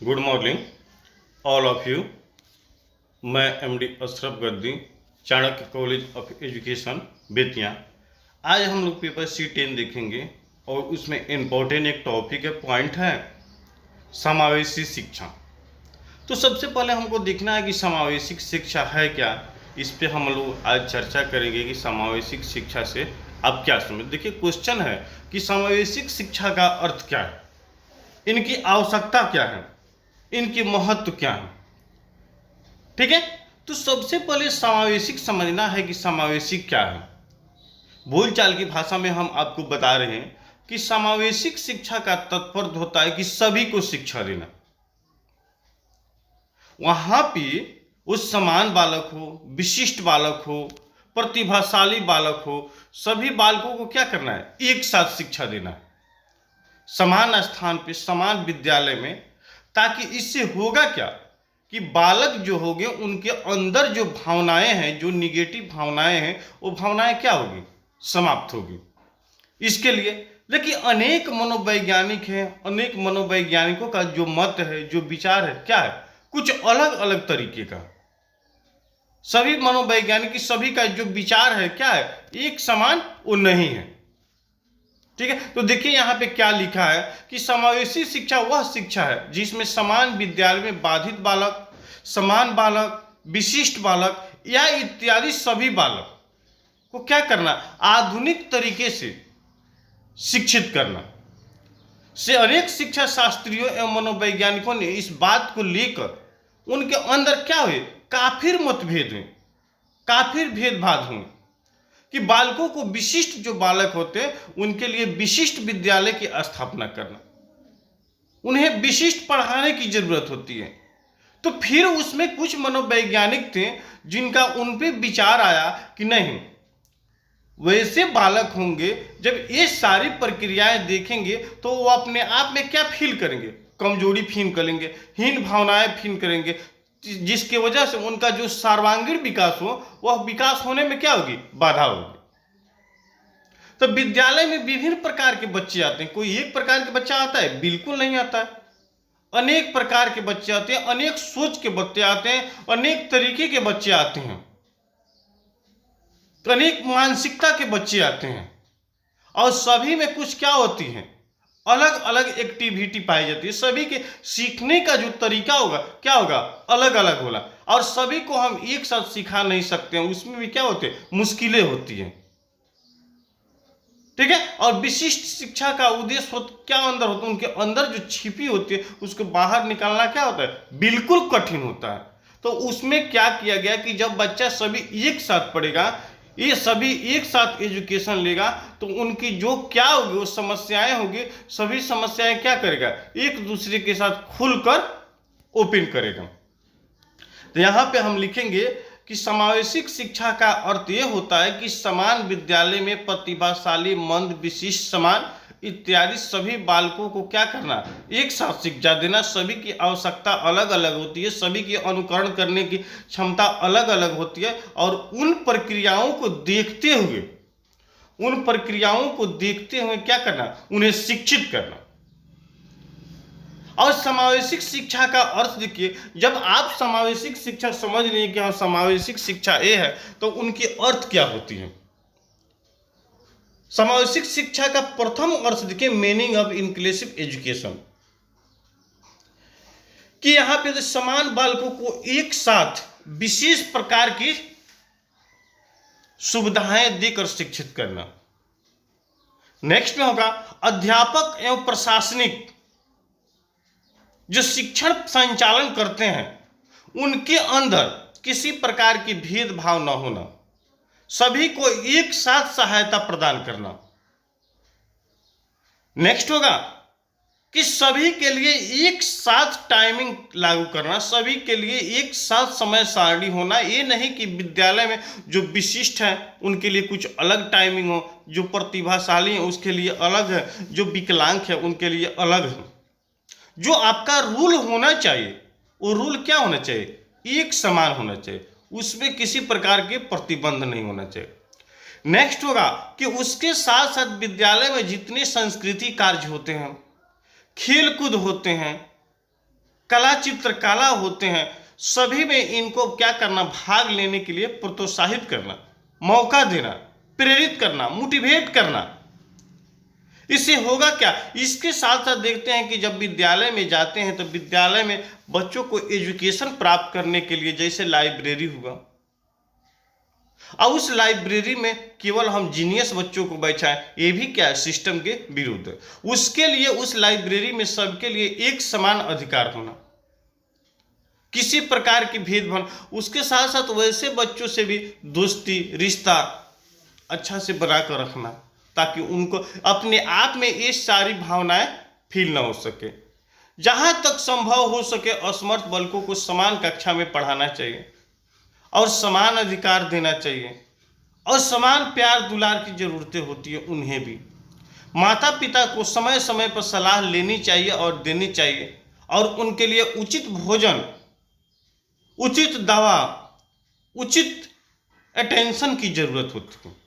Good morning all of you. मैं MD Ashraf Gaddi, Chanakya college of education Bettiah. आज हम लोग पेपर C10 देखेंगे और उसमें इम्पोर्टेंट एक टॉपिक है, पॉइंट है समावेशी शिक्षा। तो सबसे पहले हमको देखना है कि समावेशी शिक्षा है क्या। इस पे हम लोग आज चर्चा करेंगे कि समावेशी शिक्षा से आप क्या समझ। देखिए, क्वेश्चन है कि समावेशी शिक्षा का अर्थ क्या है, इनकी आवश्यकता क्या है, इनकी महत्व क्या है। ठीक है, तो सबसे पहले समावेशी समझना है कि समावेशी क्या है। बोलचाल की भाषा में हम आपको बता रहे हैं कि समावेशी शिक्षा का तात्पर्य होता है कि सभी को शिक्षा देना। वहां पे उस समान बालक हो, विशिष्ट बालक हो, प्रतिभाशाली बालक हो, सभी बालकों को क्या करना है, एक साथ शिक्षा देना है, समान स्थान पे, समान विद्यालय में। ताकि इससे होगा क्या कि बालक जो होंगे उनके अंदर जो भावनाएं हैं, जो निगेटिव भावनाएं हैं, वो भावनाएं क्या होगी, समाप्त होगी। इसके लिए देखिए अनेक मनोवैज्ञानिक हैं, अनेक मनोवैज्ञानिकों का जो मत है, जो विचार है, क्या है, कुछ अलग अलग तरीके का। सभी मनोवैज्ञानिक की सभी का जो विचार है क्या है, एक समान वो नहीं है। ठीक है, तो देखिए यहाँ पे क्या लिखा है कि समावेशी शिक्षा वह शिक्षा है जिसमें समान विद्यालय में बाधित बालक, समान बालक, विशिष्ट बालक या इत्यादि सभी बालक को क्या करना, आधुनिक तरीके से शिक्षित करना। से अनेक शिक्षा शास्त्रियों एवं मनोवैज्ञानिकों ने इस बात को लेकर उनके अंदर क्या हुए, काफिर मतभेद हुए, काफिर भेदभाव हुए कि बालकों को, विशिष्ट जो बालक होते हैं उनके लिए विशिष्ट विद्यालय की स्थापना करना, उन्हें विशिष्ट पढ़ाने की जरूरत होती है। तो फिर उसमें कुछ मनोवैज्ञानिक थे जिनका उन पे विचार आया कि नहीं, वैसे बालक होंगे जब ये सारी प्रक्रियाएं देखेंगे तो वो अपने आप में क्या फील करेंगे, कमजोरी फील करेंगे, हीन भावनाएं फील करेंगे, जिसकी वजह से उनका जो सर्वांगीण विकास हो वह विकास होने में क्या होगी, बाधा होगी। तो विद्यालय में विभिन्न प्रकार के बच्चे आते हैं। कोई एक प्रकार के बच्चा आता है, बिल्कुल नहीं आता है। अनेक प्रकार के बच्चे आते हैं, अनेक सोच के बच्चे आते हैं, अनेक तरीके के बच्चे आते हैं, अनेक मानसिकता के बच्चे आते हैं। और सभी में कुछ क्या होती है, अलग अलग एक्टिविटी पाई जाती है। सभी के सीखने का जो तरीका होगा क्या होगा, अलग अलग होगा। और सभी को हम एक साथ सिखा नहीं सकते हैं, उसमें भी क्या होते हैं, मुश्किलें होती हैं। ठीक है, और विशिष्ट शिक्षा का उद्देश्य क्या अंदर होता है, उनके अंदर जो छिपी होती है उसको बाहर निकालना क्या होता है, बिल्कुल कठिन होता है। तो उसमें क्या किया गया कि जब बच्चा सभी एक साथ पढ़ेगा, ये सभी एक साथ एजुकेशन लेगा, तो उनकी जो क्या होगी, वो समस्याएं होगी, सभी समस्याएं क्या करेगा, एक दूसरे के साथ खुलकर ओपन करेगा। तो यहां पे हम लिखेंगे कि समावेशी शिक्षा का अर्थ यह होता है कि समान विद्यालय में प्रतिभाशाली, मंद, विशिष्ट, समान इत्यादि सभी बालकों को क्या करना, एक साथ शिक्षा देना। सभी की आवश्यकता अलग अलग होती है, सभी की अनुकरण करने की क्षमता अलग अलग होती है, और उन प्रक्रियाओं को देखते हुए क्या करना, उन्हें शिक्षित करना। और समावेशी शिक्षा का अर्थ देखिए, जब आप समावेशी शिक्षा समझ लें कि हाँ समावेशी शिक्षा ये है, तो उनकी अर्थ क्या होती है। समावेशी शिक्षा का प्रथम अर्थ देखिए, मीनिंग ऑफ इंक्लूसिव एजुकेशन, कि यहां पे समान बालकों को एक साथ विशेष प्रकार की सुविधाएं देकर शिक्षित करना। नेक्स्ट में होगा अध्यापक एवं प्रशासनिक जो शिक्षण संचालन करते हैं उनके अंदर किसी प्रकार की भेदभाव न होना, सभी को एक साथ सहायता प्रदान करना। नेक्स्ट होगा कि सभी के लिए एक साथ टाइमिंग लागू करना, सभी के लिए एक साथ समय सारणी होना। ये नहीं कि विद्यालय में जो विशिष्ट हैं उनके लिए कुछ अलग टाइमिंग हो, जो प्रतिभाशाली हैं उसके लिए अलग है, जो विकलांग है उनके लिए अलग है। जो आपका रूल होना चाहिए वो रूल क्या होना चाहिए, एक समान होना चाहिए, उसमें किसी प्रकार के प्रतिबंध नहीं होना चाहिए। नेक्स्ट होगा कि उसके साथ साथ विद्यालय में जितने संस्कृति कार्य होते हैं, खेल कूद होते हैं, कला चित्रकला होते हैं, सभी में इनको क्या करना, भाग लेने के लिए प्रोत्साहित करना, मौका देना, प्रेरित करना, मोटिवेट करना। इससे होगा क्या, इसके साथ साथ देखते हैं कि जब विद्यालय में जाते हैं तो विद्यालय में बच्चों को एजुकेशन प्राप्त करने के लिए जैसे लाइब्रेरी हुआ, और उस लाइब्रेरी में केवल हम जीनियस बच्चों को बैठाएं, ये भी क्या है, सिस्टम के विरुद्ध है। उसके लिए उस लाइब्रेरी में सबके लिए एक समान अधिकार होना, किसी प्रकार की भेदभाव, उसके साथ साथ वैसे बच्चों से भी दोस्ती रिश्ता अच्छा से बनाकर रखना, ताकि उनको अपने आप में ये सारी भावनाएं फील ना हो सके। जहां तक संभव हो सके असमर्थ बालकों को समान कक्षा में पढ़ाना चाहिए और समान अधिकार देना चाहिए, और समान प्यार दुलार की जरूरतें होती है उन्हें भी। माता पिता को समय समय पर सलाह लेनी चाहिए और देनी चाहिए, और उनके लिए उचित भोजन, उचित दवा, उचित अटेंशन की जरूरत होती है।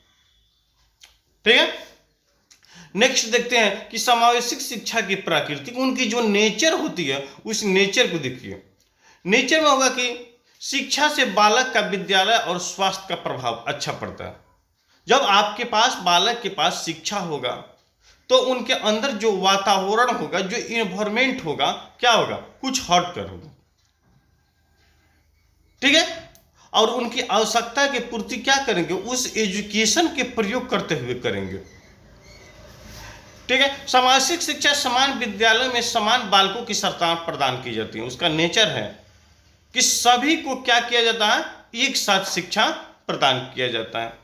ठीक है, नेक्स्ट देखते हैं कि समावेशिक शिक्षा की प्रकृति, उनकी जो नेचर होती है उस नेचर को देखिए। नेचर में होगा कि शिक्षा से बालक का विद्यालय और स्वास्थ्य का प्रभाव अच्छा पड़ता है। जब आपके पास बालक के पास शिक्षा होगा तो उनके अंदर जो वातावरण होगा, जो इन्वायरमेंट होगा, क्या होगा, कुछ हट कर होगा। ठीक है, और उनकी आवश्यकता की पूर्ति क्या करेंगे, उस एजुकेशन के प्रयोग करते हुए करेंगे। ठीक है, समावेशिक शिक्षा समान विद्यालय में समान बालकों की सरकार प्रदान की जाती है। उसका नेचर है कि सभी को क्या किया जाता है, एक साथ शिक्षा प्रदान किया जाता है।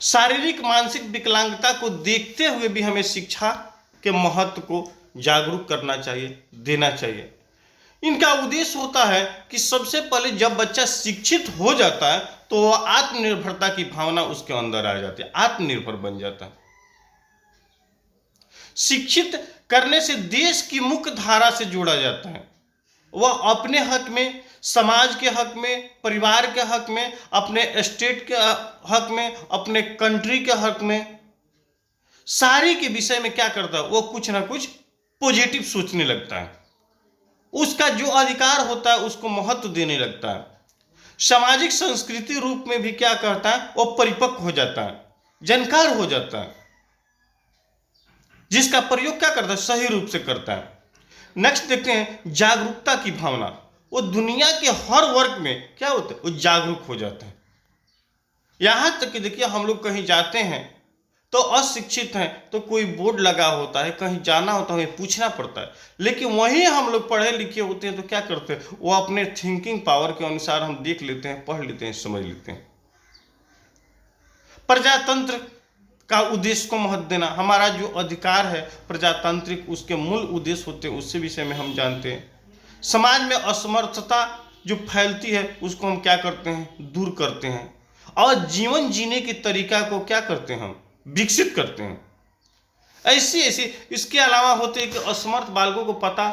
शारीरिक मानसिक विकलांगता को देखते हुए भी हमें शिक्षा के महत्व को जागरूक करना चाहिए, देना चाहिए। इनका उद्देश्य होता है कि सबसे पहले जब बच्चा शिक्षित हो जाता है तो वह आत्मनिर्भरता की भावना उसके अंदर आ जाती है, आत्मनिर्भर बन जाता है। शिक्षित करने से देश की मुख्य धारा से जोड़ा जाता है। वह अपने हक में, समाज के हक में, परिवार के हक में, अपने स्टेट के हक में, अपने कंट्री के हक में, सारी के विषय में क्या करता है, वो कुछ ना कुछ पॉजिटिव सोचने लगता है। उसका जो अधिकार होता है उसको महत्व देने लगता है। सामाजिक संस्कृति रूप में भी क्या करता है, वो परिपक्व हो जाता है, जानकार हो जाता है, जिसका प्रयोग क्या करता है, सही रूप से करता है। नेक्स्ट देखते हैं जागरूकता की भावना। वो दुनिया के हर वर्ग में क्या होता है, वो जागरूक हो जाता है। यहां तक कि देखिए हम लोग कहीं जाते हैं तो अशिक्षित हैं तो कोई बोर्ड लगा होता है, कहीं जाना होता है हमें पूछना पड़ता है, लेकिन वहीं हम लोग पढ़े लिखे होते हैं तो क्या करते हैं, वो अपने थिंकिंग पावर के अनुसार हम देख लेते हैं, पढ़ लेते हैं, समझ लेते हैं। प्रजातंत्र का उद्देश्य को महत्व देना, हमारा जो अधिकार है प्रजातांत्रिक, उसके मूल उद्देश्य होते हैं, उससे विषय में हम जानते हैं। समाज में असमर्थता जो फैलती है उसको हम क्या करते हैं, दूर करते हैं, और जीवन जीने के तरीका को क्या करते हैं, हम विकसित करते हैं। ऐसी ऐसी इसके अलावा होते हैं कि असमर्थ बालकों को पता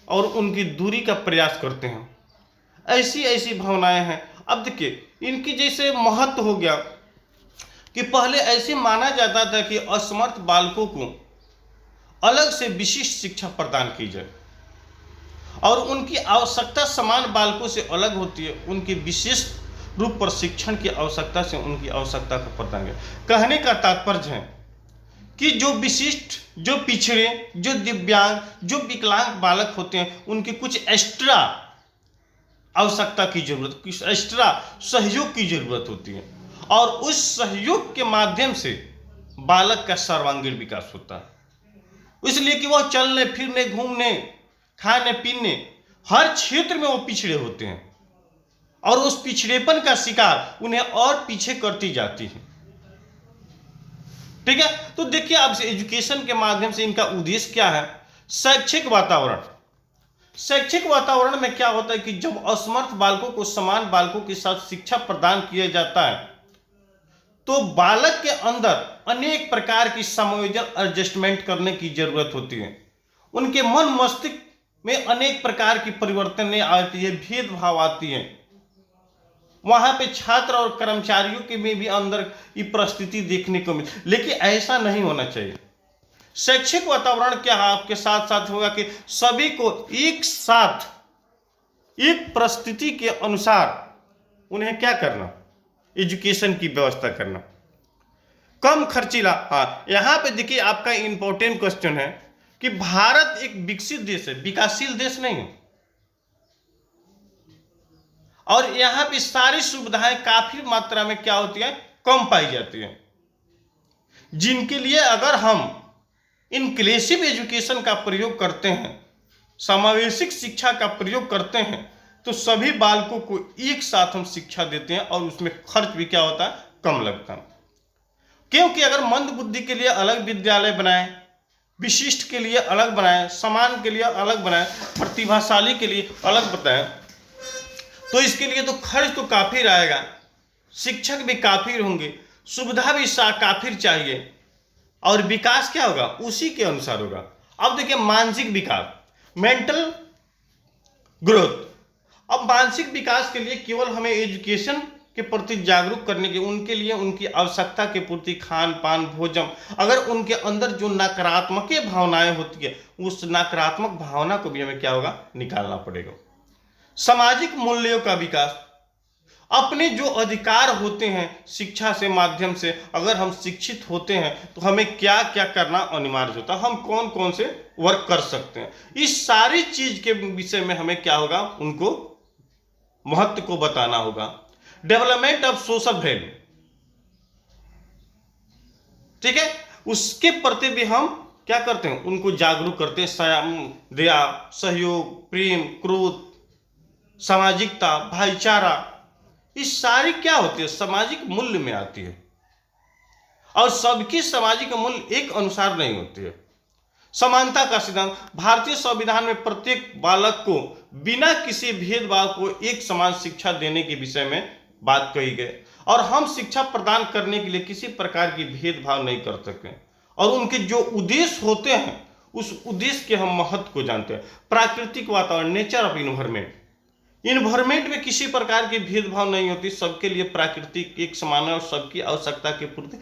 और उनकी दूरी का प्रयास करते हैं। ऐसी ऐसी भावनाएं हैं। अब देखिए इनकी जैसे महत्व हो गया कि पहले ऐसे माना जाता था कि असमर्थ बालकों को अलग से विशिष्ट शिक्षा प्रदान की जाए, और उनकी आवश्यकता समान बालकों से अलग होती है, उनकी विशिष्ट रूप पर शिक्षण की आवश्यकता से उनकी आवश्यकता का प्रदान किया। कहने का तात्पर्य है कि जो विशिष्ट, जो पिछड़े, जो दिव्यांग, जो विकलांग बालक होते हैं उनकी कुछ एक्स्ट्रा आवश्यकता की जरूरत, कुछ एक्स्ट्रा सहयोग की जरूरत होती है, और उस सहयोग के माध्यम से बालक का सर्वांगीण विकास होता है। इसलिए कि वह चलने फिरने, घूमने, खाने पीने, हर क्षेत्र में वो पिछड़े होते हैं, और उस पिछड़ेपन का शिकार उन्हें और पीछे करती जाती है। ठीक है, तो देखिए अब से एजुकेशन के माध्यम से इनका उद्देश्य क्या है, शैक्षिक वातावरण। शैक्षिक वातावरण में क्या होता है कि जब असमर्थ बालकों को समान बालकों के साथ शिक्षा प्रदान किया जाता है तो बालक के अंदर अनेक प्रकार की समायोजन, एडजस्टमेंट करने की जरूरत होती है। उनके मन मस्तिष्क में अनेक प्रकार की परिवर्तन आती है, भेदभाव आती है। वहां पे छात्र और कर्मचारियों के में भी अंदर ये परिस्थिति देखने को मिले, लेकिन ऐसा नहीं होना चाहिए। शैक्षिक वातावरण क्या आपके साथ साथ होगा कि सभी को एक साथ एक परिस्थिति के अनुसार उन्हें क्या करना, एजुकेशन की व्यवस्था करना, कम खर्चीला। हाँ, यहां पे देखिए आपका इंपॉर्टेंट क्वेश्चन है कि भारत एक विकसित देश है, विकासशील देश नहीं है, और यहां पे सारी सुविधाएं काफी मात्रा में क्या होती है, कम पाई जाती है, जिनके लिए अगर हम इंक्लूसिव एजुकेशन का प्रयोग करते हैं, समावेशिक शिक्षा का प्रयोग करते हैं, तो सभी बालकों को एक साथ हम शिक्षा देते हैं और उसमें खर्च भी क्या होता है, कम लगता है। क्योंकि अगर मंद बुद्धि के लिए अलग विद्यालय बनाए, विशिष्ट के लिए अलग बनाए, समान के लिए अलग बनाए, प्रतिभाशाली के लिए अलग बताएं, तो इसके लिए तो खर्च तो काफी रहेगा, शिक्षक भी काफी होंगे, सुविधा भी काफी चाहिए, और विकास क्या होगा, उसी के अनुसार होगा। अब देखिए मानसिक विकास, मेंटल ग्रोथ। अब मानसिक विकास के लिए केवल हमें एजुकेशन के प्रति जागरूक करने के, उनके लिए उनकी आवश्यकता के प्रति खान पान भोजन, अगर उनके अंदर जो नकारात्मक भावनाएं होती है, उस नकारात्मक भावना को भी हमें क्या होगा, निकालना पड़ेगा। सामाजिक मूल्यों का विकास, अपने जो अधिकार होते हैं शिक्षा से माध्यम से, अगर हम शिक्षित होते हैं तो हमें क्या क्या करना अनिवार्य होता है, हम कौन कौन से वर्क कर सकते हैं, इस सारी चीज के विषय में हमें क्या होगा, उनको महत्व को बताना होगा। डेवलपमेंट ऑफ सोशल वैल्यू, ठीक है, उसके प्रति भी हम क्या करते हैं, उनको जागरूक करते हैं। दया, सहयोग, प्रेम, क्रोध, सामाजिकता, भाईचारा, इस सारी क्या होती है, सामाजिक मूल्य में आती है, और सबकी सामाजिक मूल्य एक अनुसार नहीं होती है। समानता का सिद्धांत, भारतीय संविधान में प्रत्येक बालक को बिना किसी भेदभाव को एक समान शिक्षा देने के विषय में बात कही गई, और हम शिक्षा प्रदान करने के लिए किसी प्रकार की भेदभाव नहीं कर सकते, और उनके जो उद्देश्य होते हैं उस उद्देश्य के हम महत्व को जानते हैं। प्राकृतिक वातावरण, नेचर ऑफ इन्वायरमेंट, इन्वायरमेंट में किसी प्रकार की भेदभाव नहीं होती, सबके लिए प्राकृतिक एक समान है और सबकी आवश्यकता की पूर्ति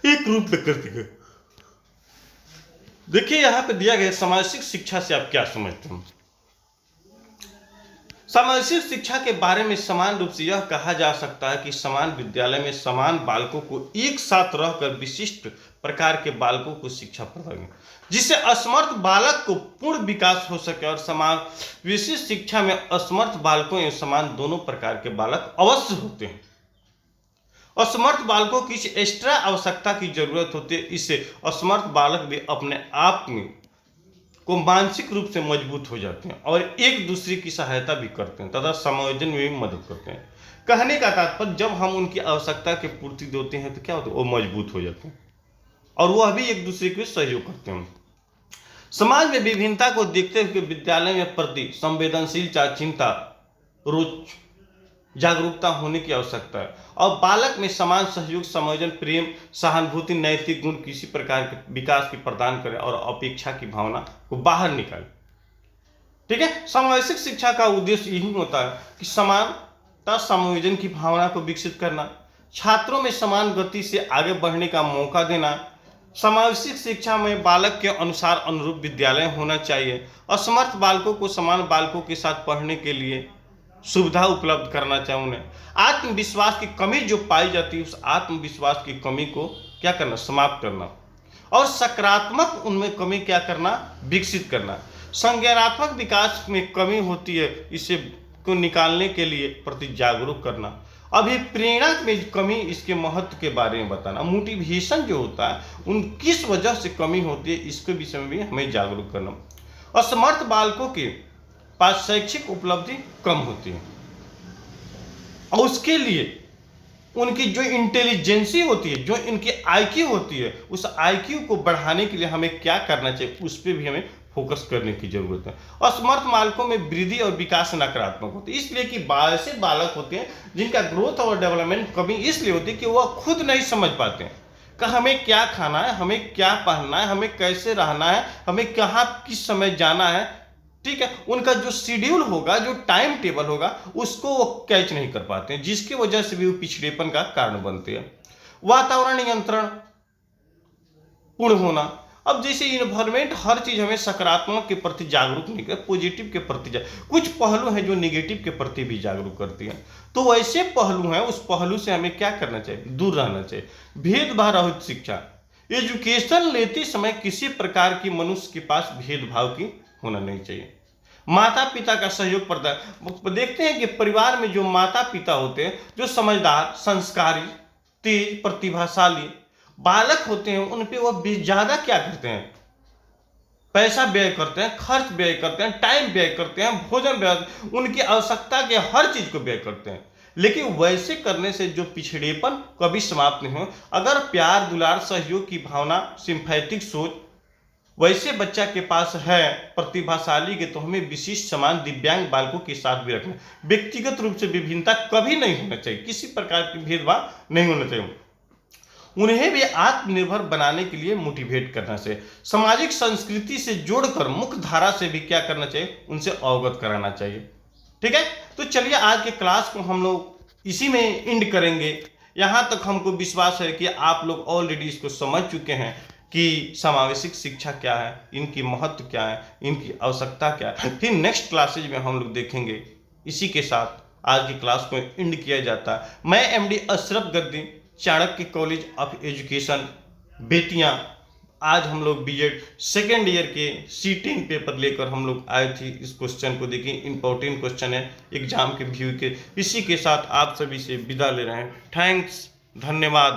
एक रूप में करती है। देखिए यहां पे दिया गया सामाजिक शिक्षा से आप क्या समझते हैं। सामाजिक शिक्षा के बारे में समान रूप से यह कहा जा सकता है कि समान विद्यालय में समान बालकों को एक साथ रहकर विशिष्ट प्रकार के बालकों को शिक्षा प्रदान, जिससे असमर्थ बालक को पूर्ण विकास हो सके, और समान विशिष्ट शिक्षा में असमर्थ बालकों एवं समान दोनों प्रकार के बालक अवश्य होते हैं। असमर्थ बालकों की एक्स्ट्रा आवश्यकता की जरूरत होती है, इससे असमर्थ बालक भी अपने आप में को मानसिक रूप से मजबूत हो जाते हैं और एक दूसरे की सहायता भी करते हैं तथा समायोजन में भी मदद करते हैं। कहने का तात्पर्य, जब हम उनकी आवश्यकता की पूर्ति देते हैं तो क्या होता है, वो मजबूत हो जाते हैं और वह भी एक दूसरे के सहयोग करते हैं। समाज में विभिन्नता को देखते हुए विद्यालय में प्रति संवेदनशील चिंता, रोज जागरूकता होने की आवश्यकता है, और बालक में समान सहयोग, समायोजन, प्रेम, सहानुभूति, नैतिक गुण किसी प्रकार के विकास की प्रदान करें और अपेक्षा की भावना को बाहर निकालें। ठीक है, सामाजिक शिक्षा का उद्देश्य यही होता है कि समानता, समायोजन की भावना को विकसित करना, छात्रों में समान गति से आगे बढ़ने का मौका देना। सामाजिक शिक्षा में बालक के अनुसार अनुरूप विद्यालय होना चाहिए। असमर्थ बालकों को समान बालकों के साथ पढ़ने के लिए सुविधा उपलब्ध करना चाहिए। उन्हें आत्मविश्वास की कमी जो पाई जाती है, उस आत्मविश्वास की कमी को क्या करना, समाप्त करना, और सकारात्मक उनमें कमी क्या करना, विकसित करना। संज्ञानात्मक विकास में कमी होती है, इसे को निकालने के लिए प्रति जागरूक करना। अभिप्रेरणा में कमी, इसके महत्व के बारे में बताना। मोटिवेशन जो होता है, उन किस वजह से कमी होती है, इसके विषय में भी हमें जागरूक करना। असमर्थ बालकों के पास शैक्षिक उपलब्धि कम होती है और उसके लिए उनकी जो इंटेलिजेंसी होती है, जो इनकी आईक्यू होती है, उस आईक्यू को बढ़ाने के लिए हमें क्या करना चाहिए, उस पर भी हमें फोकस करने की जरूरत है। असमर्थ बालकों में वृद्धि और विकास नकारात्मक होती है, इसलिए कि ऐसे बालक होते हैं जिनका ग्रोथ और डेवलपमेंट कमी इसलिए होती है कि वह खुद नहीं समझ पाते हैं कि हमें क्या खाना है, हमें क्या पहनना है, हमें कैसे रहना है, हमें कहाँ किस समय जाना है। ठीक है, उनका जो शेड्यूल होगा, जो टाइम टेबल होगा, उसको वो कैच नहीं कर पाते हैं, जिसकी वजह से भी वो पिछड़ेपन का कारण बनते हैं। वातावरण नियंत्रण पूर्ण होना, अब जैसे इन्वायरमेंट हर चीज हमें सकारात्मक के प्रति जागरूक नहीं करती, पॉजिटिव के प्रति कुछ पहलू हैं जो निगेटिव के प्रति भी जागरूक करती हैं। तो वैसे पहलू हैं, उस पहलू से हमें क्या करना चाहिए, दूर रहना चाहिए। भेदभाव रहित शिक्षा, एजुकेशन लेते समय किसी प्रकार की मनुष्य के पास भेदभाव की होना नहीं चाहिए। माता पिता का सहयोग प्रदान, देखते हैं कि परिवार में जो माता पिता होते हैं, जो समझदार, संस्कारी, तेज, प्रतिभाशाली बालक होते हैं, उन पे वह ज्यादा क्या करते हैं, पैसा व्यय करते हैं, खर्च व्यय करते हैं, टाइम व्यय करते हैं, भोजन व्यय, उनकी आवश्यकता के हर चीज को व्यय करते हैं। लेकिन वैसे करने से जो पिछड़ेपन कभी समाप्त नहीं हो। अगर प्यार, दुलार, सहयोग की भावना, सिंपैथिक सोच वैसे बच्चा के पास है, प्रतिभाशाली के, तो हमें विशिष्ट समान दिव्यांग बालकों के साथ भी रखना। व्यक्तिगत रूप से विभिन्नता कभी नहीं होना चाहिए, किसी प्रकार की भेदभाव नहीं होना चाहिए। उन्हें भी आत्मनिर्भर बनाने के लिए मोटिवेट करना चाहिए। सामाजिक संस्कृति से जोड़कर मुख्य धारा से भी क्या करना चाहिए, उनसे अवगत कराना चाहिए। ठीक है, तो चलिए आज के क्लास को हम लोग इसी में एंड करेंगे। यहां तक हमको विश्वास है कि आप लोग ऑलरेडी इसको समझ चुके हैं कि समावेशिक शिक्षा क्या है, इनकी महत्व क्या है, इनकी आवश्यकता क्या है। फिर नेक्स्ट क्लासेज में हम लोग देखेंगे। इसी के साथ आज की क्लास को एंड किया जाता है। मैं MD Ashraf Gaddi, Chanakya college of education, Bettiah. आज हम लोग बीएड सेकेंड ईयर के C10 पेपर लेकर हम लोग आए थे। इस क्वेश्चन को देखिए, इंपॉर्टेंट क्वेश्चन है एग्जाम के व्यू के। इसी के साथ आप सभी से विदा ले रहे हैं। थैंक्स, धन्यवाद।